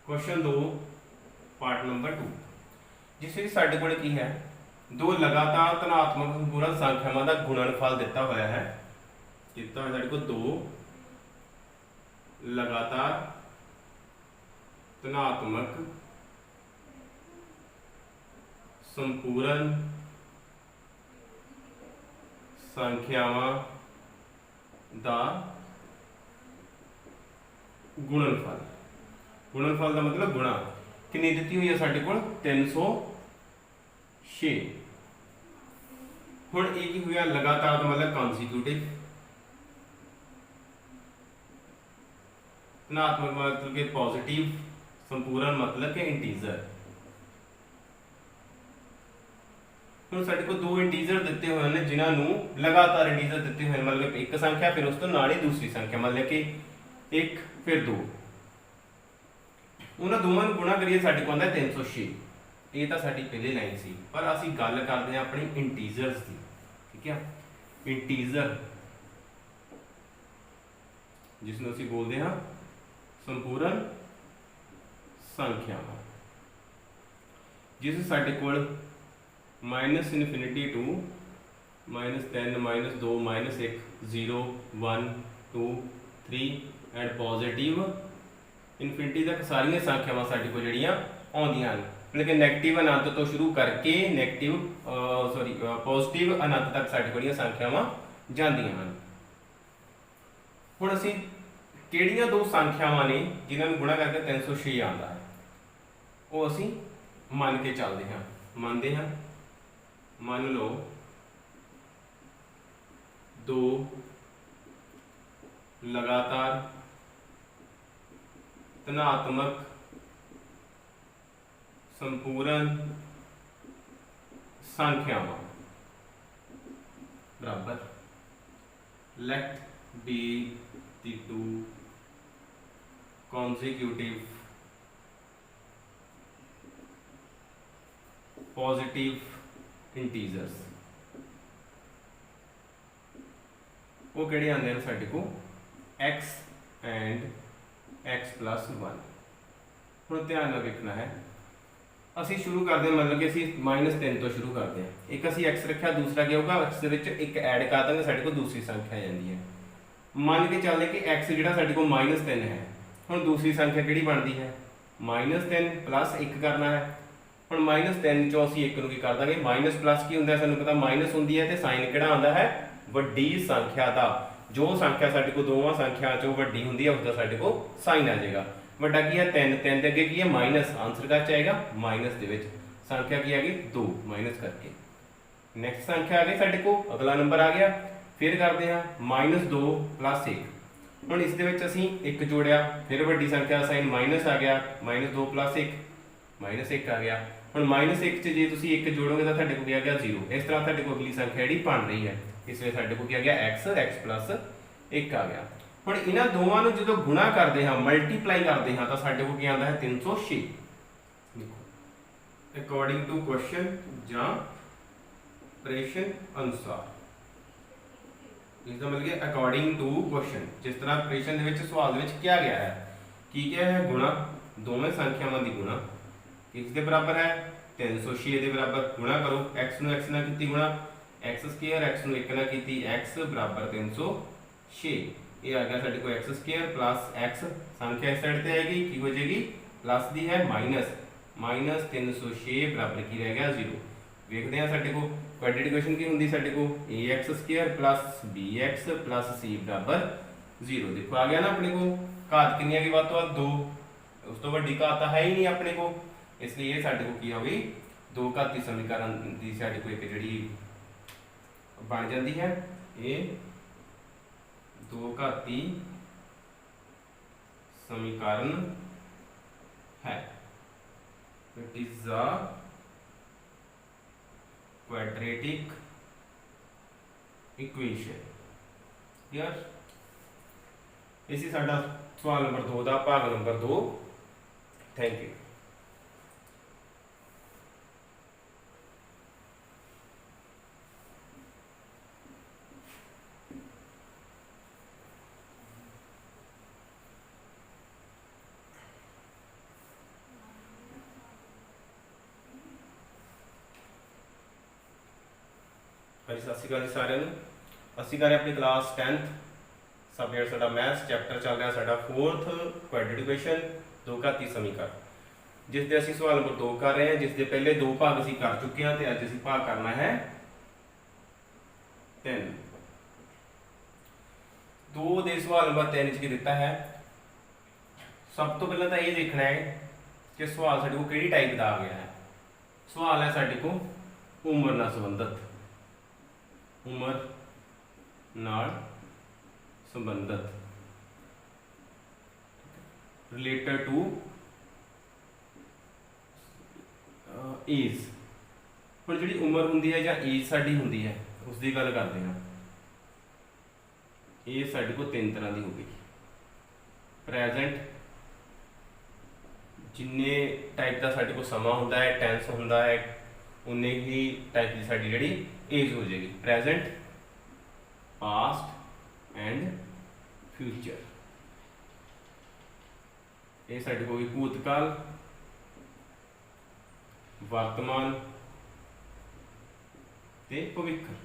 Question 2 part number 2 जिस ਵਿੱਚ ਸਾਡੇ ਕੋਲ ਕੀ ਹੈ दो लगातार धनात्मक संपूर्ण संख्यावां का गुणनफल दिता हुआ है दिता हुआ साडे कोल दो लगातार धनात्मक संपूर्ण संख्यावां का गुणनफल गुणनफल का मतलब गुणा कितनी दी हुई है साडे कोल 306 हुण ये की हुआ लगातार का मतलब कॉन्सिक्यूटिव धनात्मक मतलब के पॉजिटिव संपूर्ण मतलब के इंटीजर हुण साडे कोल दो इंटीजर दिते हुए हैं जिन्होंने लगातार इंटीजर दिते हुए मतलब एक संख्या फिर उस तो नाल ही दूसरी संख्या मतलब कि एक फिर दो उन्होंने दोवां नूं गुणा करिए साडे कोल आंदा 306 ये तो साडी पहली लाइन सी पर असीं गल करते हैं अपनी इंटीजर्स की ठीक है इंटीजर जिसनूं असीं बोलते हैं संपूर्ण संख्या जिस साडे कोल minus infinity to -10 -2 -1 0 1 2 3 and positive infinity तक सारिया संख्यावां साडे कोल जिहड़ियां आउंदियां हन मतलब कि नैगेटिव अनंत तो शुरू करके नैगेटिव पॉजिटिव अनंत तक साडे कोल संख्यावां जांदियां हन हुण असीं किहड़ियां दो संख्यावां ने जिन्हां नूं गुणा करके 306 आउंदा है वो असीं मन के चलदे हां मनदे हां मान लो दो लगातार धनात्मक संपूर्ण संख्यावां बराबर let be the two consecutive positive integers वो किहड़े आंदे हैं साडे को x एंड x + 1 हुण ध्यान नाल देखना है असीं शुरू करते हैं मतलब कि असीं -3 तो शुरू करते हैं एक असीं x रखा दूसरा क्या होगा x दे विच एक ऐड कर देंगे साडे को दूसरी संख्या आ जाती है मान के चलते कि x जिहड़ा साडे को -3 है हुण दूसरी संख्या किहड़ी बनती है -3 + 1 करना है हुण -3 चों असीं 1 नूं की कर देंगे माइनस प्लस की हुंदा सानूं पता माइनस हुंदी है ते साइन किहड़ा आंदा है वड्डी संख्या दा जो संख्या साडे को दोवां संख्या चों वड्डी हुंदी है उसदा साडे को साइन आ जाएगा वड्डा की है 3 3 दे अगे की है माइनस आंसर का आएगा माइनस दे विच संख्या की आ गई 2 माइनस करके नेक्स्ट संख्या आ गई साडे को अगला नंबर आ गया फिर करते हैं -2 + 1 हुण इस दे विच असीं 1 जोड़िया फिर वड्डी संख्या दा साइन माइनस आ गया -2 + 1 -1 आ गया हुण -1 च जे तुसीं 1 जोड़ोगे तो साडे को क्या आ गया 0 इस तरह साडे को अगली संख्या जिहड़ी बन रही है इसलिए साडे को क्या आ गया x + 1 आ गया हुण इन्हां दोवां नूं जदों गुणा करदे हां मल्टीप्लाई करदे हां तां साडे कोल की आंदा है 306 देखो अकॉर्डिंग टू क्वेश्चन जां प्रश्न अनुसार इसका मतलब अकॉर्डिंग टू क्वेश्चन जिस तरह प्रश्न दे विच सवाल दे विच क्या गया है की क्या है गुणा दोवें संख्यावां दी गुणा किसके बराबर है 306 के बराबर गुणा करो x नूं x नाल कीती गुणा x² x नूं 1 नाल कीती x बराबर 306 ये आ गया साडे को x² + x संख्या इस साइड ते आएगी की हो जाएगी प्लस दी है माइनस 306 बराबर की रह गया 0 देखते हैं साडे को क्वाड्रेटिक इक्वेशन की हुंदी साडे को ax² + bx + c बराबर 0 देखो आ गया ना अपने को घात कितनी आ गई बात तो 2 उस तो वड्डी घात है ही नहीं अपने को इसलिए ये साडे को की हो गई दो घाती समीकरण दी साडे को एक जिहड़ी बन जाती है ये दो घाती समीकरण है it is a quadratic equation clear इसी साडा सवाल नंबर 2 का भाग नंबर 2 थैंक यू। ਹਾਂਜੀ ਸਤਿ ਸ਼੍ਰੀ ਅਕਾਲ ਜੀ ਸਾਰਿਆਂ ਨੂੰ। ਅਸੀਂ ਕਰ ਰਹੇ ਆਪਣੀ ਕਲਾਸ 10th ਸਬਜੈਕਟ ਸਾਡਾ ਮੈਥਸ ਚੈਪਟਰ ਚੱਲ ਰਿਹਾ ਸਾਡਾ 4th ਕੁਆਡਰੇਟਿਕ ਇਕੁਏਸ਼ਨ ਦੋ ਘਾਤੀ ਸਮੀਕਰਨ, ਜਿਸ ਦੇ ਅਸੀਂ ਸਵਾਲ ਨੰਬਰ 2 ਕਰ ਰਹੇ ਹਾਂ, ਜਿਸ ਦੇ ਪਹਿਲੇ ਦੋ ਭਾਗ ਅਸੀਂ ਕਰ ਚੁੱਕੇ ਹਾਂ ਤੇ ਅੱਜ ਅਸੀਂ ਭਾਗ ਕਰਨਾ ਹੈ 3। 2 ਦੇ ਸਵਾਲ ਨੰਬਰ 3 ਚ ਕੀ ਦਿੱਤਾ ਹੈ। ਸਭ ਤੋਂ ਪਹਿਲਾਂ ਤਾਂ ਇਹ ਦੇਖਣਾ ਹੈ ਕਿ ਸਵਾਲ ਸਾਡੇ ਕੋਲ ਕਿਹੜੀ ਟਾਈਪ ਦਾ ਆ ਗਿਆ ਹੈ। सवाल है साडे को उम्र नाल संबंधित, उम्र नाल संबंधित रिलेटेड टू एज। हुण जिहड़ी उम्र हुंदी है जां एज साडी हुंदी है उसकी गल करते हैं। एज साडे को 3 तरह की होगी। प्रेजेंट जिन्ने टाइप का साडे को समा होंदा है, टेंस होंदा है, उन्ने ही टाइप की साडी जिहड़ी एज हो जाएगी। Present, past and future. ये साडे को भूतकाल, वर्तमान ते भविष्य।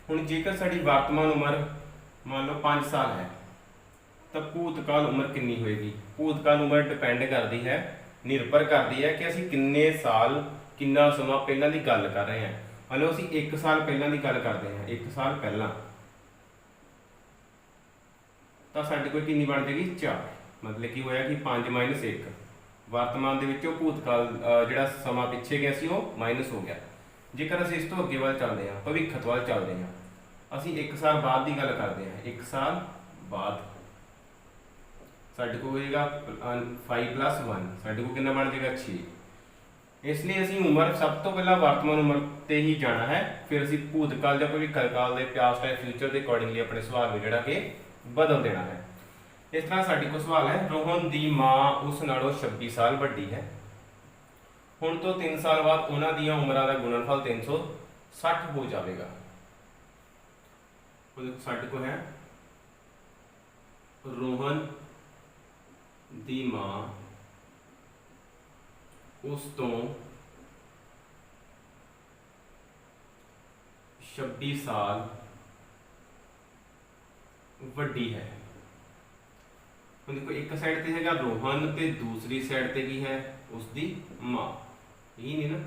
हुण जेकर साडी वर्तमान उम्र मान लो 5 साल है तो भूतकाल उम्र कितनी होएगी। भूतकाल उम्र डिपेंड करती है, निर्भर करती है कि असीं किन्ने साल किन्ना समा पहलां दी गल कर रहे हैं। मान लो असीं 1 साल पहलां दी गल करते हैं, 1 साल पहलां तो साडे कोल कितनी बन जाएगी 4। मतलब कि होया कि 5 - 1 वर्तमान दे विचों भूतकाल जिहड़ा समा पिछे गया सी वो माइनस हो गया। जेकर असीं इस तो अगे वाल चलते हैं, भविष्य वाल चलते हैं, ਅਸੀਂ 1 साल बाद की गल करते हैं। 1 साल बाद साडे को होएगा 5 + 1 साडे को कितना बन जाएगा 6। इसलिए असीं उम्र सब तो पहला वर्तमान उम्र ते ही जाना है, फिर असीं भूतकाल या भविष्यकाल के पास्ट एंड फ्यूचर के अकॉर्डिंगली अपने सवाल में जिहड़ा कि बदल देना है। इस तरह साडे को सवाल है, रोहन दी माँ उस नालों 26 साल वड्डी है। हुण तो 3 साल बाद उन्हां दीयां उमरां दा गुणनफल 360 हो जाएगा। साडे को है रोहन दी मां उस तो 26 साल वड्डी है। देखो एक साइड ते हैगा रोहन ते दूसरी साइड ते की है उसकी मां, यही नहीं ना।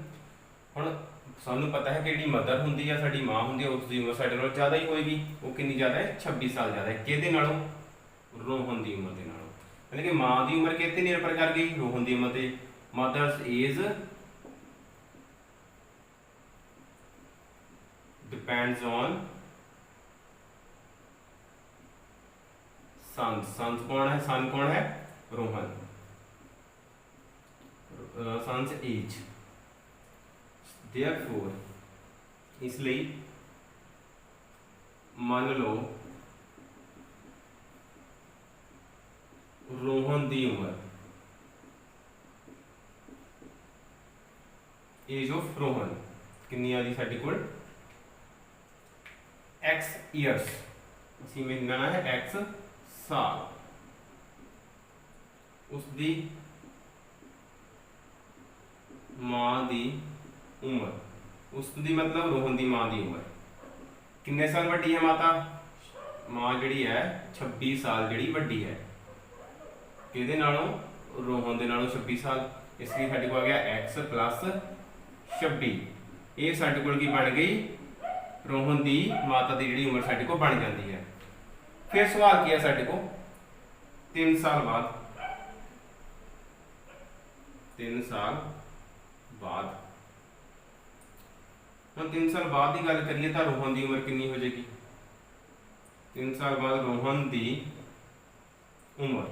हुण सानू पता है कि जिहड़ी मदर हुंदी है साडी मां हुंदी है उसकी उम्र साडे नालों ज़्यादा ही होएगी। वो कितनी ज़्यादा है 26 साल ज़्यादा है। किहदे नालों? रोहन दी उम्र दे नालों। यानी कि मां दी उम्र किहते निर्भर कर गई? रोहन दी उम्र ते। मदर्स एज डिपेंड्स ऑन सन। सन कौन है? सन कौन है? रोहन। Son's age. Therefore, इसलिए मान लो रोहन दी उम्र, एज ऑफ रोहन कितनी आ गई साडे कोल x ईयर्स। असीं में लेना है x साल। उसकी मां दी उम्र, उसकी मतलब रोहन दी मां दी उम्र किन्ने साल वड्डी है? माता मां जिहड़ी है 26 साल जिहड़ी वड्डी है। किहदे नालों? रोहन दे नालों 26 साल। इसलिए साडे को आ गया x + 26। ये साडे कोल की बन गई रोहन दी माता दी जिहड़ी उम्र साडे को बन जाती है। फिर सवाल किया साडे को 3 साल बाद, 3 साल बाद। हम 3 साल बाद की गल करिए तो रोहन की उम्र कितनी हो जाएगी? 3 साल बाद रोहन की उम्र,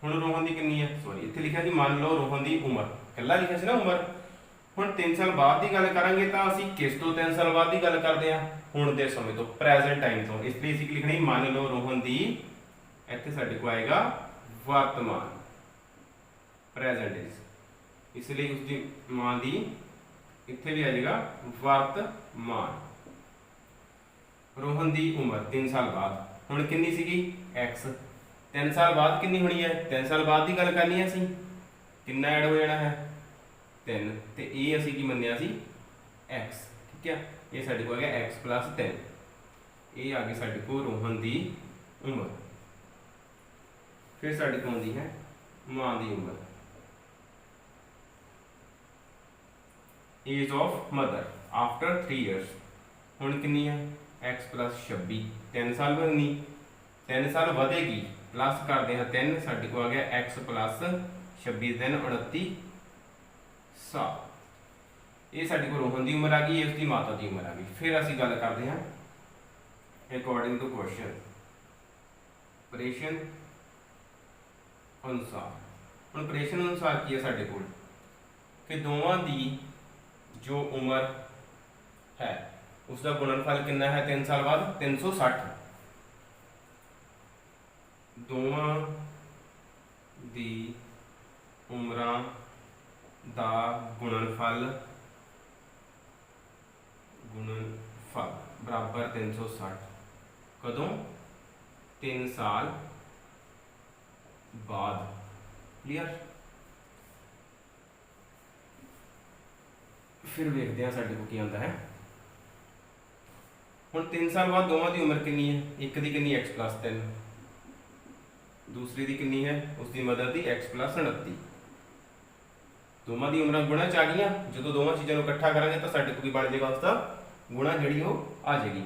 हुण रोहन की कितनी है? सॉरी इत्थे लिखा जी मान लो रोहन की उम्र, कला लिखा सी ना उम्र। हुण 3 साल बाद की गल करांगे तो असीं किस तो 3 साल बाद की गल करते हैं? हुण दे समय तो, प्रेजेंट टाइम तो। इसलिए असीं लिखनी मान लो रोहन की, इत्थे साडे को आएगा वर्तमान, प्रेजेंट इज। इसलिए उसकी मां की इत्थे भी आ जाएगा वर्तमान। रोहन की उम्र 3 साल बाद हुण कितनी सीगी x 3 साल बाद कितनी होनी है 3 साल बाद की गल करनी है असीं कितना ऐड हो जाना है 3 ते ये असीं की मन्निया सी x ठीक है ये साडे को आ गया x प्लस 3 ये आ गई साडे को रोहन की उम्र। फिर साडे को आउंदी है मां की उम्र age of mother after 3 years हुण कितनी है x प्लस 26 3 साल बननी 3 साल वधेगी प्लस करते हैं 3 साडे को आ गया x प्लस 26 दिन 29 साल ये साडे को रोहन की उम्र आ गई उसकी माता की उम्र आ गई। फिर असीं गल करते हैं अकॉर्डिंग टू क्वेश्चन प्रश्न अनुसार हुण प्रश्न अनुसार की है साडे कोल कि दोवां दी जो उम्र है उसका गुणनफल कितना है 3 साल बाद 360 दोवां दी उम्रां दा गुणनफल बराबर 360 कदों 3 साल बाद क्लियर। फिर देखते हैं साडे को की आंदा है हुण 3 साल बाद दोवां दी उम्र कितनी है एक दी कितनी x प्लस 3 दूसरी दी कितनी है उसकी मदर दी x प्लस 29 दोवां दी उम्रां गुणा च आ गईयां जो दोवां चीज़ों को इकट्ठा करांगे तो साडे को की बन जाएगा उसका गुणा जिहड़ी वो आ जाएगी।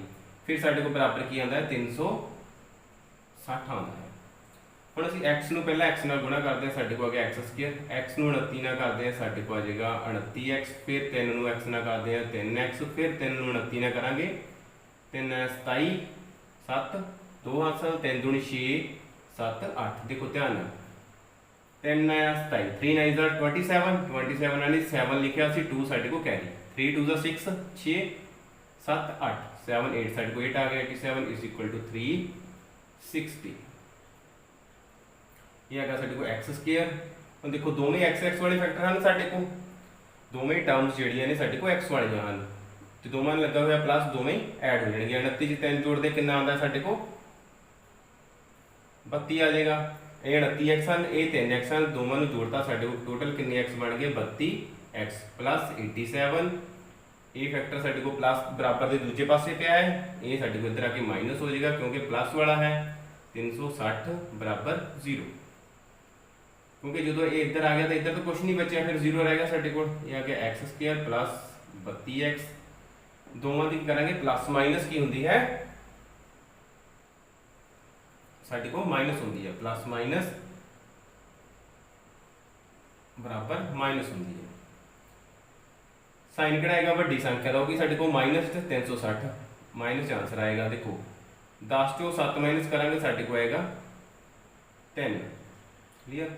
फिर साडे को बराबर की आंदा है 360 आंदा है। हुण असीं x नूं पहला x नाल गुणा करते हैं साडे को आ गया x स्क्वायर x नूं 29 नाल करते हैं साडे को आ जाएगा 29x फिर 3 नूं x नाल करते हैं 3x फिर 3 नूं 29 नाल करांगे 3 27 7 2 हासल 3 दूनी 6 7 8 देखो ध्यान 3 27 3 9 27 यानी 7 लिखा सी 2 साडे को कैरी 3 2 6 6 7 8 7 8 साडे को 8 आ गया 87 इज इक्वल टू 360 ये आएगा साडे को एक्स स्क्वायर। हम देखो दोवें एक्स एक्स वाले फैक्टर हैं साडे को दोवें टर्म्स जिहड़ियां ने साडे को एक्स वालियां हैं तो दोवां में लगा हुआ प्लस दोवें ऐड हो जाएंगे 29 च 3 जोड़ते कितना आंदा साडे को 32 आ जाएगा ये 29x हैं ये 3x हैं दोवां नूं जोड़ता साडे को टोटल कितने x बन गए 32x प्लस 87 ये फैक्टर साडे को प्लस बराबर के दूजे पासे पे है ये साडे को इधर आके माइनस हो जाएगा क्योंकि प्लस वाला है 360 बराबर 0 क्योंकि जो ये इधर आ गया तो इधर तो कुछ नहीं बचा फिर 0 रहेगा साडे कोल ये आ गया एक्स स्क्वायर प्लस 32x दोवां दी करांगे प्लस माइनस की हुंदी है साडे को माइनस हुंदी है प्लस माइनस बराबर माइनस हुंदी है साइन किहड़ा आएगा वड्डी संख्या दा होगी साडे को माइनस ते 360 माइनस आंसर आएगा देखो 10 चों 7 माइनस करांगे साडे को आएगा 10 क्लियर।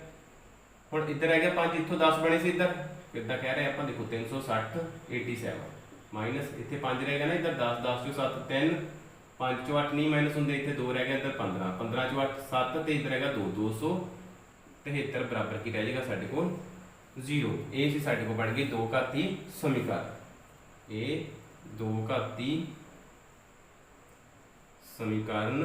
हुण इधर आ गया 5 इत्थों 10 बने से इधर कितना कह रहे हैं आप देखो 360 87 माइनस इतने 5 रहेगा ना इधर 10 10 चो 7 3 5 चो 8 नहीं माइनस होंगे इतने 2 रह गया इधर 15 15 चो 8 7 तो इधर रहेगा 2 273 बराबर की रह जाएगा साडे को 0 ये सी साडे को बन गई 2 घाती समीकरण ये 2 घाती समीकरण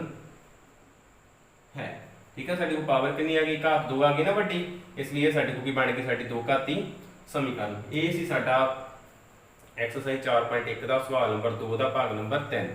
है ठीक है। साडे को पावर कितनी आ गई घात 2 आ गई ना वड्डी इसलिए साडे को की बन गई साडी 2 घाती समीकरण ये सी साडा एक्सरसाइज 4.1 का सवाल नंबर 2 का भाग नंबर 3।